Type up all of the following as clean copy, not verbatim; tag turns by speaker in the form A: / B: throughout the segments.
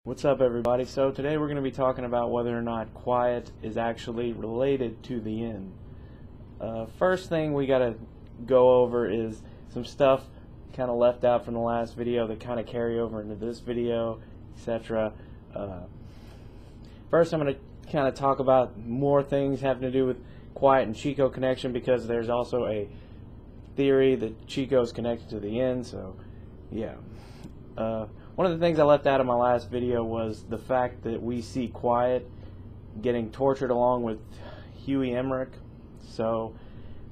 A: What's up, everybody? So today we're going to be talking about whether or not quiet is actually related to the end. First thing we got to go over is some stuff kind of left out from the last video that kind of carry over into this video, etc. First I'm going to kind of talk about more things having to do with quiet and Chico connection, because there's also a theory that Chico is connected to the end. So yeah. One of the things I left out of my last video was the fact that we see Quiet getting tortured along with Huey Emmerich. So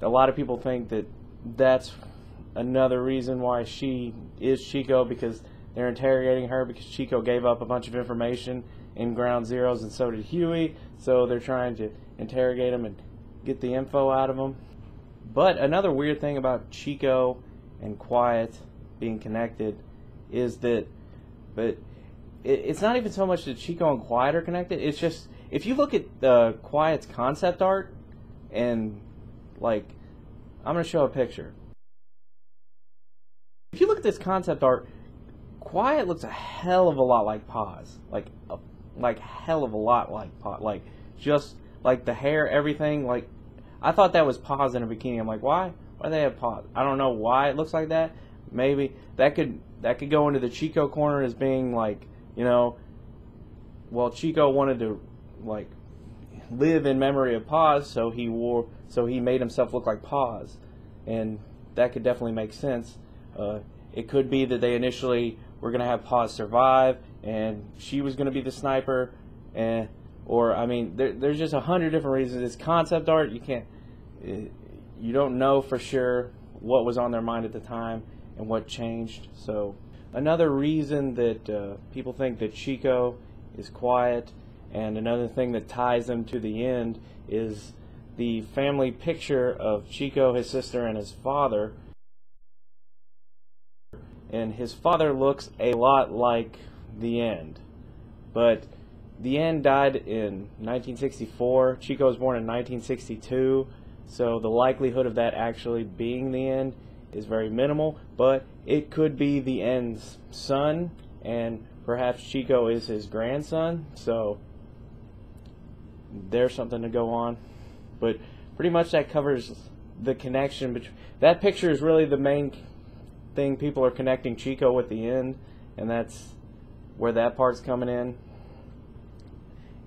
A: a lot of people think that that's another reason why she is Chico, because they're interrogating her because Chico gave up a bunch of information in Ground Zeroes, and so did Huey. So they're trying to interrogate him and get the info out of him. But another weird thing about Chico and Quiet being connected is that it's not even so much that Chico and Quiet are connected. It's just, if you look at Quiet's concept art, and like, I'm going to show a picture. If you look at this concept art, Quiet looks a hell of a lot like Paz. Like hell of a lot like Paz. Like, just like the hair, everything. Like, I thought that was Paz in a bikini. I'm like, why? Why do they have Paz? I don't know why it looks like that. Maybe that could go into the Chico corner as being like, you know, well, Chico wanted to like live in memory of Paz, so he made himself look like Paz, and that could definitely make sense. It could be that they initially were going to have Paz survive, and she was going to be the sniper, or I mean, there's just 100 different reasons. It's concept art. You don't know for sure what was on their mind at the time and what changed. So another reason that people think that Chico is Quiet, and another thing that ties them to the end, is the family picture of Chico, his sister, and his father. And his father looks a lot like the end, but the end died in 1964. Chico was born in 1962, so the likelihood of that actually being the end is very minimal, but it could be the end's son, and perhaps Chico is his grandson, so there's something to go on. But pretty much that covers the connection between that picture. Is really the main thing people are connecting Chico with the end, and that's where that part's coming in,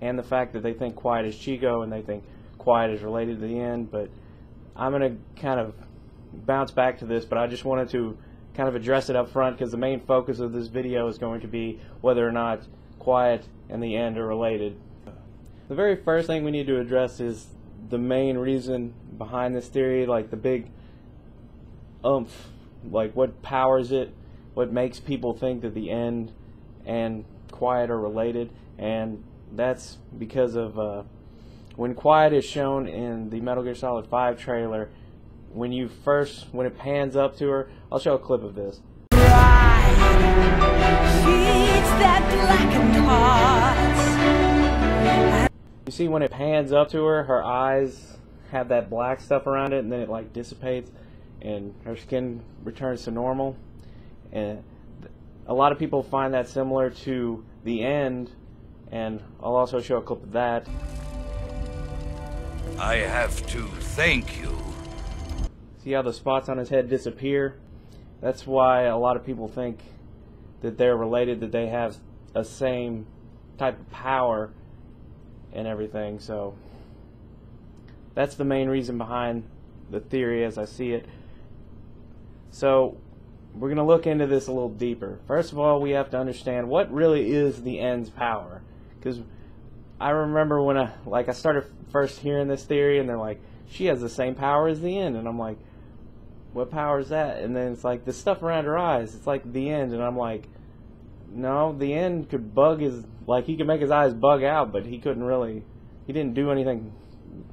A: and the fact that they think Quiet is Chico and they think Quiet is related to the end. But I'm going to kind of bounce back to this, but I just wanted to kind of address it up front, because the main focus of this video is going to be whether or not Quiet and the end are related. The very first thing we need to address is the main reason behind this theory, like the big oomph, like what powers it, what makes people think that the end and Quiet are related. And that's because of when Quiet is shown in the Metal Gear Solid 5 trailer, when it pans up to her. I'll show a clip of this. You see, when it pans up to her, her eyes have that black stuff around it, and then it like dissipates and her skin returns to normal. And a lot of people find that similar to the end, and I'll also show a clip of that.
B: I have to thank you.
A: See how the spots on his head disappear? That's why a lot of people think that they're related, that they have a same type of power and everything. So that's the main reason behind the theory as I see it. So we're going to look into this a little deeper. First of all, we have to understand what really is the end's power, because I remember when I started first hearing this theory, and they're like, she has the same power as the end, and I'm like, what power is that? And then it's like the stuff around her eyes, it's like the end, and I'm like, no, the end could bug his, like, he could make his eyes bug out, but he didn't do anything.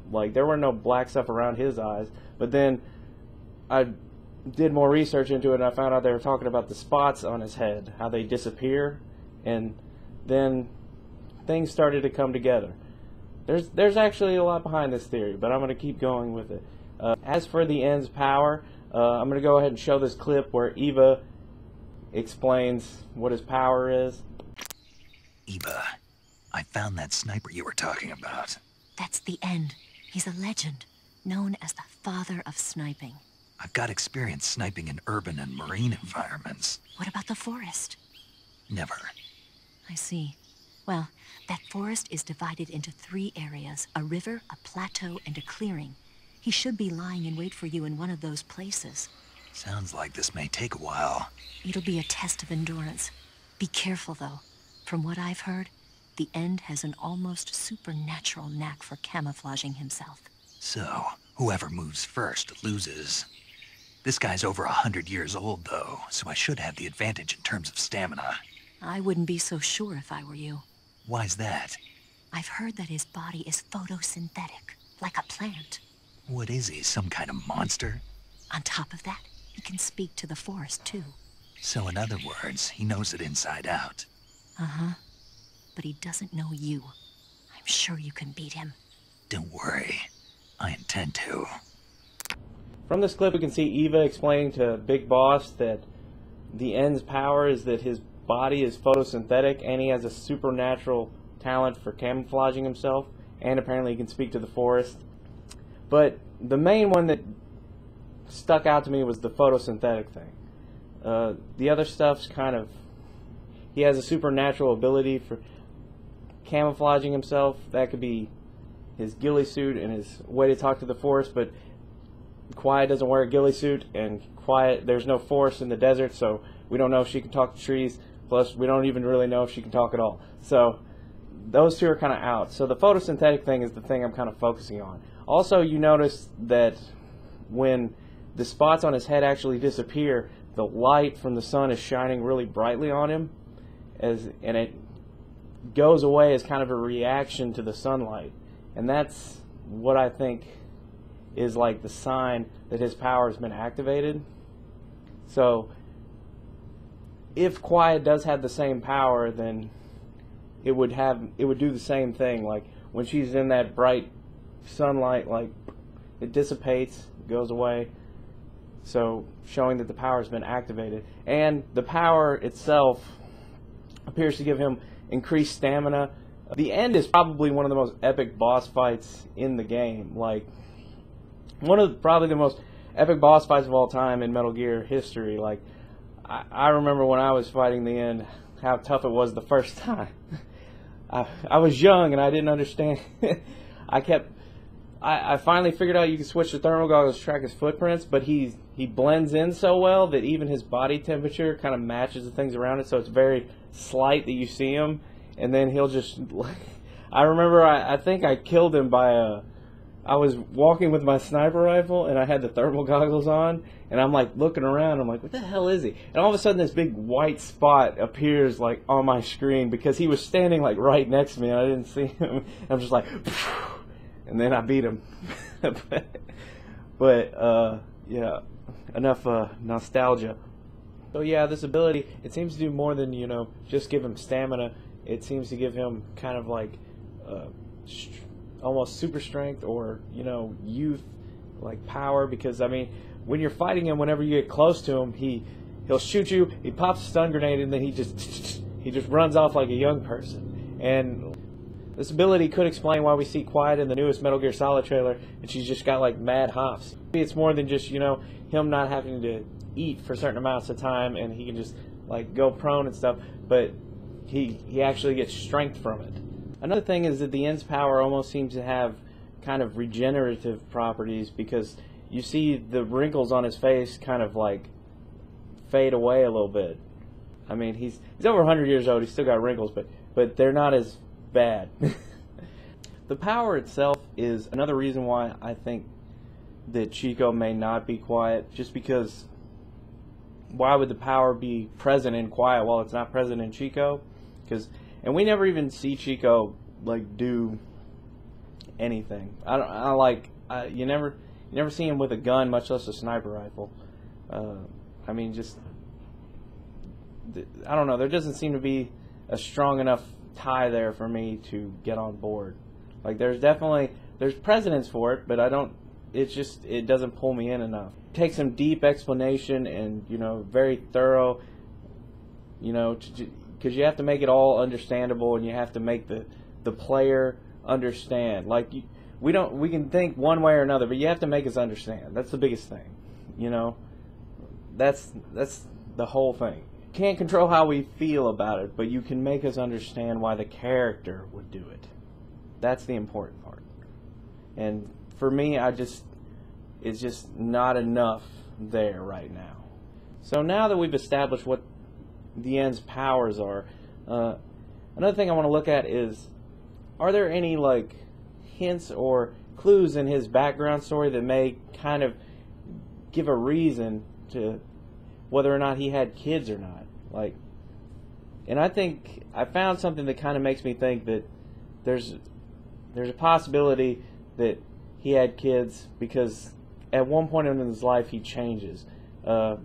A: Like, there were no black stuff around his eyes. But then I did more research into it, and I found out they were talking about the spots on his head, how they disappear, and then things started to come together. There's actually a lot behind this theory, but I'm going to keep going with it. As for the end's power, I'm going to go ahead and show this clip where Eva explains what his power is.
C: found that sniper you were talking about?
D: That's the end. He's a legend, known as the father of sniping.
C: I've got experience sniping in urban and marine environments.
D: What about the forest?
C: Never.
D: I see. Well, that forest is divided into 3 areas, a river, a plateau, and a clearing. He should be lying in wait for you in one of those places.
C: Sounds like this may take a while.
D: It'll be a test of endurance. Be careful, though. From what I've heard, the End has an almost supernatural knack for camouflaging himself.
C: So, whoever moves first loses. This guy's over 100 years old, though, so I should have the advantage in terms of stamina.
D: I wouldn't be so sure if I were you.
C: Why's that?
D: I've heard that his body is photosynthetic, like a plant.
C: What is he, some kind of monster?
D: On top of that, he can speak to the forest, too.
C: So in other words, he knows it inside out.
D: Uh-huh. But he doesn't know you. I'm sure you can beat him.
C: Don't worry. I intend to.
A: From this clip, we can see Eva explaining to Big Boss that the End's power is that his body is photosynthetic and he has a supernatural talent for camouflaging himself, and apparently he can speak to the forest. But the main one that stuck out to me was the photosynthetic thing. The other stuff's kind of... He has a supernatural ability for camouflaging himself. That could be his ghillie suit and his way to talk to the forest, but Quiet doesn't wear a ghillie suit, and Quiet, there's no forest in the desert, so we don't know if she can talk to trees. Plus, we don't even really know if she can talk at all. So, those two are kind of out. So, the photosynthetic thing is the thing I'm kind of focusing on. Also, you notice that when the spots on his head actually disappear, the light from the sun is shining really brightly on him, and it goes away as kind of a reaction to the sunlight. And that's what I think is like the sign that his power has been activated. So if Quiet does have the same power, then it would do the same thing. Like when she's in that bright sunlight, like it dissipates, goes away. So showing that the power has been activated. And the power itself appears to give him increased stamina. The End is probably one of the most epic boss fights in the game. Like one of probably the most epic boss fights of all time in Metal Gear history. Like I remember when I was fighting the End, how tough it was the first time. I was young and I didn't understand. I finally figured out you can switch to thermal goggles to track his footprints, but he blends in so well that even his body temperature kind of matches the things around it, so it's very slight that you see him, and then he'll just... I remember I think I killed him by I was walking with my sniper rifle, and I had the thermal goggles on, and I'm like looking around, I'm like, what the hell is he? And all of a sudden this big white spot appears like on my screen, because he was standing like right next to me, and I didn't see him. I'm just like... And then I beat him. but yeah, enough nostalgia. So yeah, this ability, it seems to do more than, just give him stamina. It seems to give him kind of like almost super strength, or, youth, like power. Because, I mean, when you're fighting him, whenever you get close to him, he'll shoot you, he pops a stun grenade, and then he just runs off like a young person. And this ability could explain why we see Quiet in the newest Metal Gear Solid trailer, and she's just got like mad hops. Maybe it's more than just, him not having to eat for certain amounts of time, and he can just like go prone and stuff, but he actually gets strength from it. Another thing is that the End's power almost seems to have kind of regenerative properties, because you see the wrinkles on his face kind of like fade away a little bit. I mean, he's over 100 years old, he's still got wrinkles, but they're not as bad. The power itself is another reason why I think that Chico may not be Quiet, just because why would the power be present in Quiet while it's not present in Chico? And we never even see Chico like do anything. You never see him with a gun, much less a sniper rifle. I mean, just I don't know, there doesn't seem to be a strong enough tie there for me to get on board. Like there's precedence for it, but it doesn't pull me in enough. It takes some deep explanation and very thorough, because you have to make it all understandable, and you have to make the the player understand. Like, we can think one way or another, but you have to make us understand. That's the biggest thing, you know. That's the whole thing. Can't control how we feel about it, but you can make us understand why the character would do it. That's the important part. And for me, it's just not enough there right now. So now that we've established what the End's powers are, another thing I want to look at is, are there any like hints or clues in his background story that may kind of give a reason to whether or not he had kids or not? Like, and I think I found something that kind of makes me think that there's a possibility that he had kids, because at one point in his life he changes. The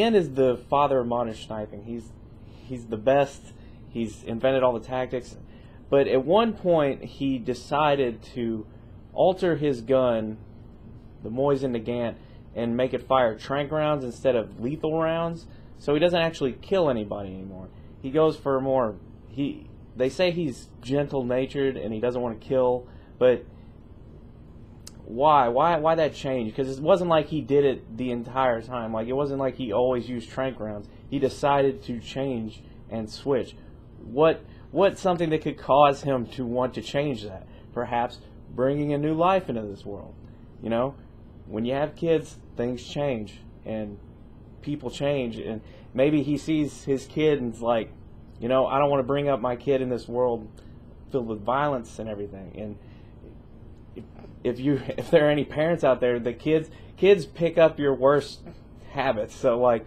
A: End is the father of modern sniping. He's the best. He's invented all the tactics. But at one point he decided to alter his gun, the Mosin Nagant, and make it fire tranq rounds instead of lethal rounds. So he doesn't actually kill anybody anymore. He goes for more... They say he's gentle-natured and he doesn't want to kill, but why? Why that change? Because it wasn't like he did it the entire time. Like, it wasn't like he always used tranq rounds. He decided to change and switch. What's something that could cause him to want to change that? Perhaps bringing a new life into this world. You know, when you have kids, things change and people change, and maybe he sees his kid and is like, you know, I don't want to bring up my kid in this world filled with violence and everything. And if there are any parents out there, the kids pick up your worst habits. So like,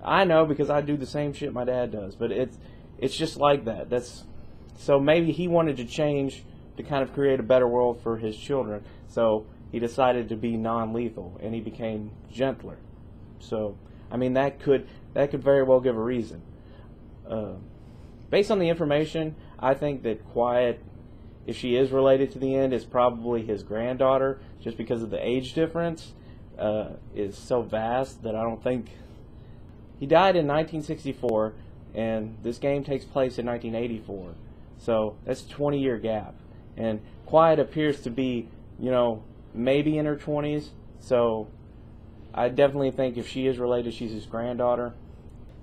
A: I know because I do the same shit my dad does, but it's just like that. So maybe he wanted to change to kind of create a better world for his children. So he decided to be non-lethal and he became gentler. So I mean, that could very well give a reason. Based on the information, I think that Quiet, if she is related to the End, is probably his granddaughter, just because of the age difference is so vast that I don't think... He died in 1964, and this game takes place in 1984, so that's a 20-year gap. And Quiet appears to be, you know, maybe in her 20s, so I definitely think if she is related, she's his granddaughter.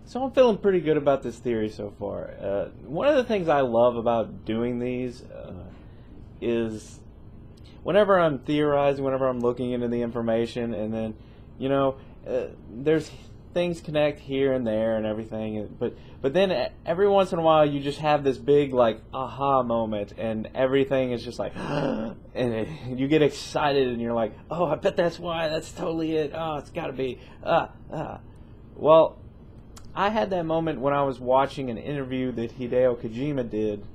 A: So I'm feeling pretty good about this theory so far. One of the things I love about doing these is whenever I'm theorizing, whenever I'm looking into the information, and then, you know, there's things connect here and there and everything, but then every once in a while you just have this big like aha moment, and everything is just like and you get excited and you're like, oh, I bet that's why, that's totally it, oh, it's gotta be well, I had that moment when I was watching an interview that Hideo Kojima did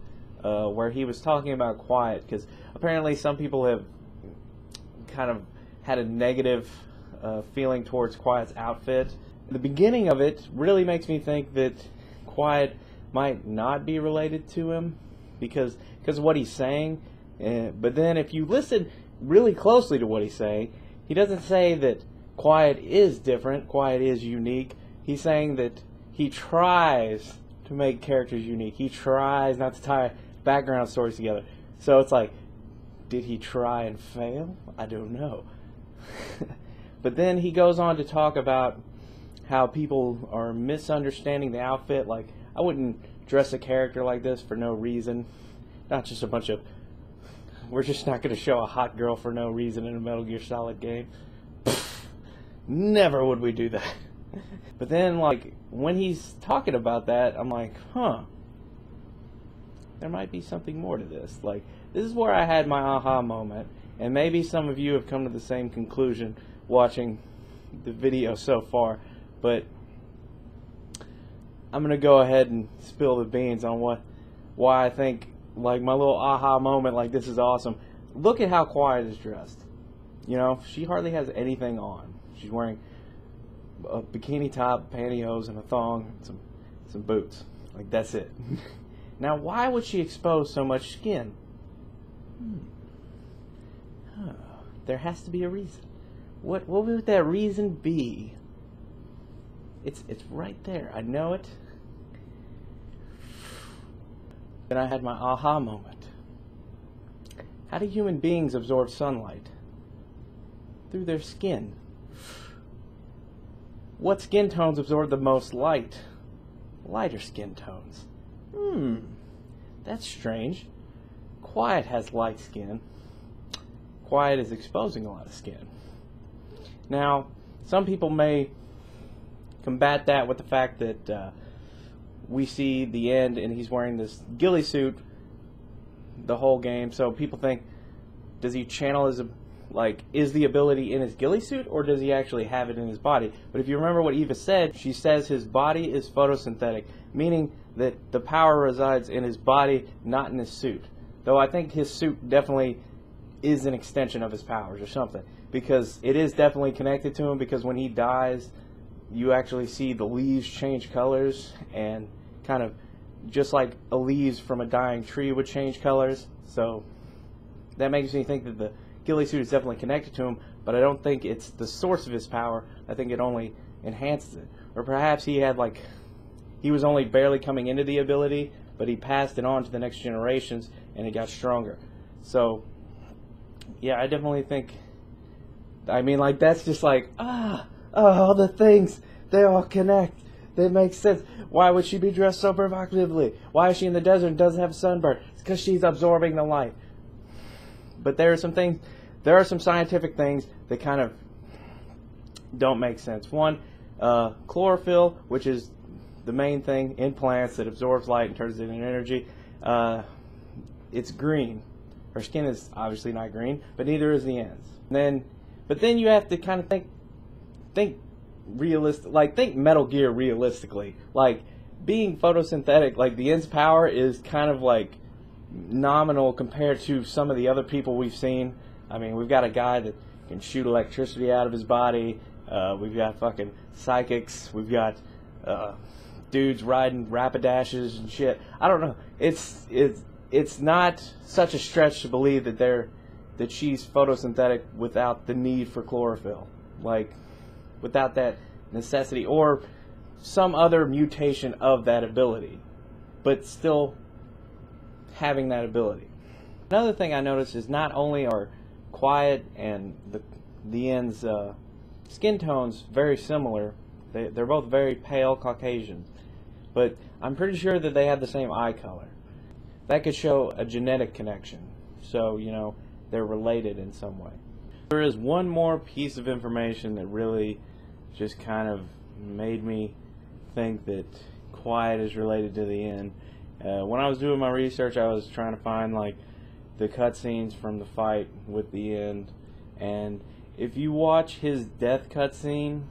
A: where he was talking about Quiet, because apparently some people have kind of had a negative feeling towards Quiet's outfit. The beginning of it really makes me think that Quiet might not be related to him because of what he's saying. But then if you listen really closely to what he's saying, he doesn't say that Quiet is different, Quiet is unique. He's saying that he tries to make characters unique. He tries not to tie background stories together. So it's like, did he try and fail? I don't know. But then he goes on to talk about how people are misunderstanding the outfit. Like, I wouldn't dress a character like this for no reason. Not just a bunch of... We're just not going to show a hot girl for no reason in a Metal Gear Solid game. Pfft, never would we do that. But then, like, when he's talking about that, I'm like, huh. There might be something more to this. Like, this is where I had my aha moment. And maybe some of you have come to the same conclusion watching the video so far. But I'm going to go ahead and spill the beans on why I think, like, my little aha moment, like, this is awesome. Look at how Quiet is dressed. You know, she hardly has anything on. She's wearing a bikini top, pantyhose, and a thong, and some boots. Like, that's it. Now, why would she expose so much skin? There has to be a reason. What would that reason be? It's right there. I know it. Then I had my aha moment. How do human beings absorb sunlight? Through their skin. What skin tones absorb the most light? Lighter skin tones. That's strange. Quiet has light skin. Quiet is exposing a lot of skin. Now, some people may combat that with the fact that we see the end and he's wearing this ghillie suit the whole game, so people think, does he channel his, like, is the ability in his ghillie suit, or does he actually have it in his body? But if you remember what Eva said, she says his body is photosynthetic, meaning that the power resides in his body, not in his suit. Though I think his suit definitely is an extension of his powers or something, because it is definitely connected to him, because when he dies, you actually see the leaves change colors, and kind of just like a leaves from a dying tree would change colors. So that makes me think that the ghillie suit is definitely connected to him, but I don't think it's the source of his power. I think it only enhances it. Or perhaps he had, like, he was only barely coming into the ability, but he passed it on to the next generations and it got stronger. So yeah, I definitely think, I mean, like, that's just like, all the things, they all connect. They make sense. Why would she be dressed so provocatively? Why is she in the desert and doesn't have a sunburn? It's because she's absorbing the light. But there are some things, there are some scientific things that kind of don't make sense. One, chlorophyll, which is the main thing in plants that absorbs light and turns it into energy, it's green. Her skin is obviously not green, but neither is the ends. But then you have to kind of think realistic, like, think Metal Gear realistically. Like, being photosynthetic, like, the end's power is kind of like nominal compared to some of the other people we've seen. I mean, we've got a guy that can shoot electricity out of his body. We've got fucking psychics. We've got dudes riding Rapidashes and shit. I don't know. It's not such a stretch to believe that she's photosynthetic without the need for chlorophyll, like, without that necessity, or some other mutation of that ability, but still having that ability. Another thing I noticed is not only are Quiet and the end's skin tones very similar, they're both very pale Caucasians, but I'm pretty sure that they have the same eye color. That could show a genetic connection, so, you know, they're related in some way. There is one more piece of information that really just kind of made me think that Quiet is related to the end. When I was doing my research, I was trying to find, like, the cutscenes from the fight with the end, and if you watch his death cutscene,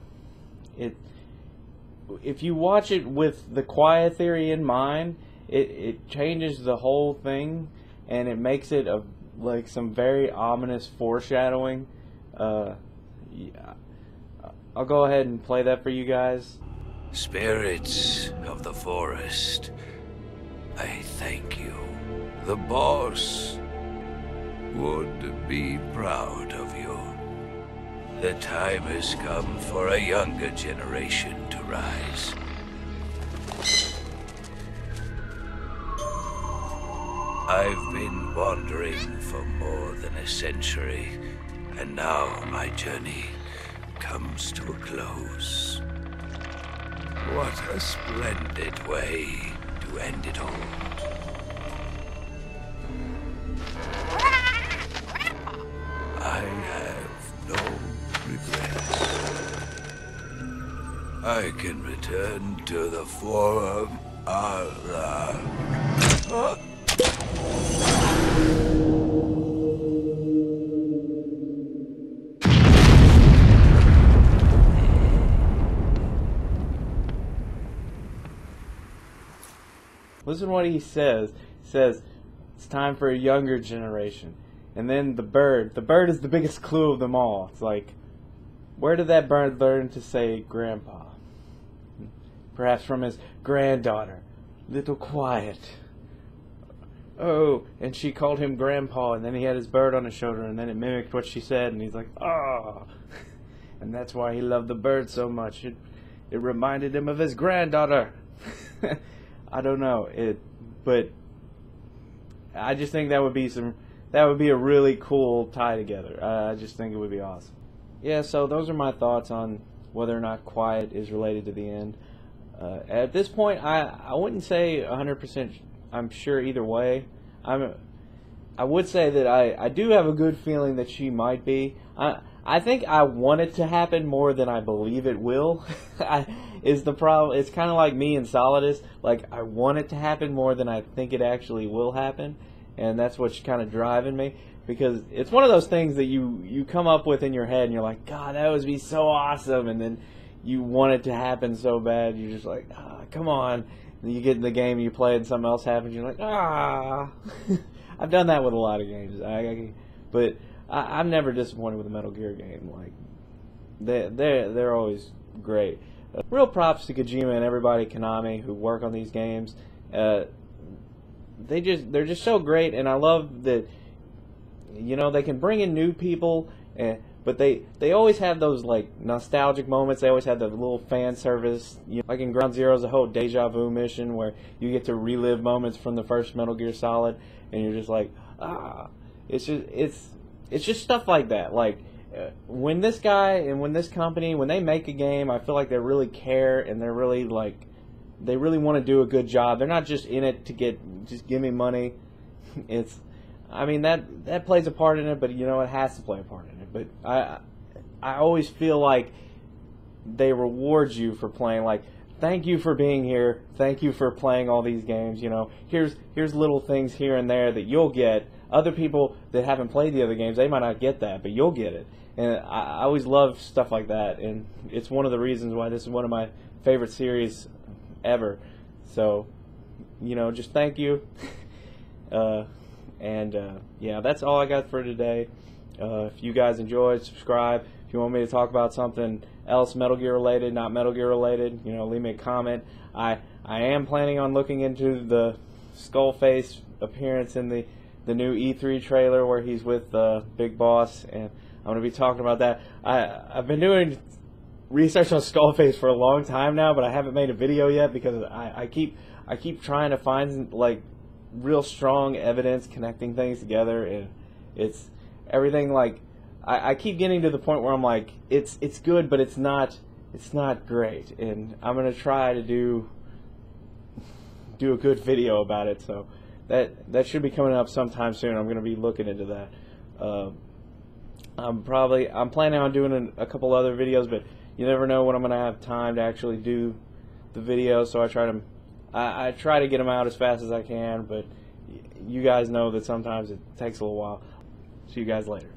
A: if you watch it with the Quiet theory in mind, it changes the whole thing, and it makes it like some very ominous foreshadowing. Yeah. I'll go ahead and play that for you guys.
B: Spirits of the forest, I thank you. The boss would be proud of you. The time has come for a younger generation to rise. I've been wandering for more than a century, and now my journey comes to a close. What a splendid way to end it all. I have no regrets. I can return to the Forum.
A: Listen to what he says. He says, it's time for a younger generation. And then the bird. The bird is the biggest clue of them all. It's like, where did that bird learn to say grandpa? Perhaps from his granddaughter, Little Quiet. Oh, and she called him grandpa, and then he had his bird on his shoulder, and then it mimicked what she said, and he's like, oh. And that's why he loved the bird so much. It reminded him of his granddaughter. I don't know, but I just think that would be a really cool tie together. I just think it would be awesome. Yeah, so those are my thoughts on whether or not Quiet is related to the end. At this point, I wouldn't say 100% I'm sure either way. I would say that I do have a good feeling that she might be. I think I want it to happen more than I believe it will. Is the problem? It's kind of like me and Solidus. Like, I want it to happen more than I think it actually will happen, and that's what's kind of driving me. Because it's one of those things that you come up with in your head, and you're like, God, that would be so awesome, and then you want it to happen so bad, you're just like, come on. And you get in the game, and you play, and something else happens, you're like, I've done that with a lot of games. But I'm never disappointed with a Metal Gear game. Like, they're always great. Real props to Kojima and everybody at Konami who work on these games. They're just so great, and I love that. You know, they can bring in new people, but they always have those like nostalgic moments. They always have the little fan service. You know, like in Ground Zero's a whole deja vu mission where you get to relive moments from the first Metal Gear Solid, and you're just like, it's just stuff like that. Like when this guy and when this company, when they make a game, I feel like they really care, and they're really like, they really want to do a good job. They're not just in it to just give me money. I mean, that plays a part in it, but you know, it has to play a part in it. But I always feel like they reward you for playing. Like, thank you for being here. Thank you for playing all these games. You know, here's little things here and there that you'll get. Other people that haven't played the other games, they might not get that, but you'll get it. And I always love stuff like that, and it's one of the reasons why this is one of my favorite series ever. So, you know, just thank you. Yeah, that's all I got for today. If you guys enjoyed, subscribe. If you want me to talk about something else Metal Gear related, not Metal Gear related, you know, leave me a comment. I am planning on looking into the Skullface appearance in the new E3 trailer where he's with Big Boss, and I'm going to be talking about that. I've been doing research on Skullface for a long time now, but I haven't made a video yet because I keep trying to find like real strong evidence connecting things together, and it's everything like I keep getting to the point where I'm like, it's good, but it's not great, and I'm gonna try to do a good video about it. So that should be coming up sometime soon. I'm gonna be looking into that. I'm planning on doing a couple other videos, but you never know when I'm gonna have time to actually do the video. So I try to get them out as fast as I can, but you guys know that sometimes it takes a little while. See you guys later.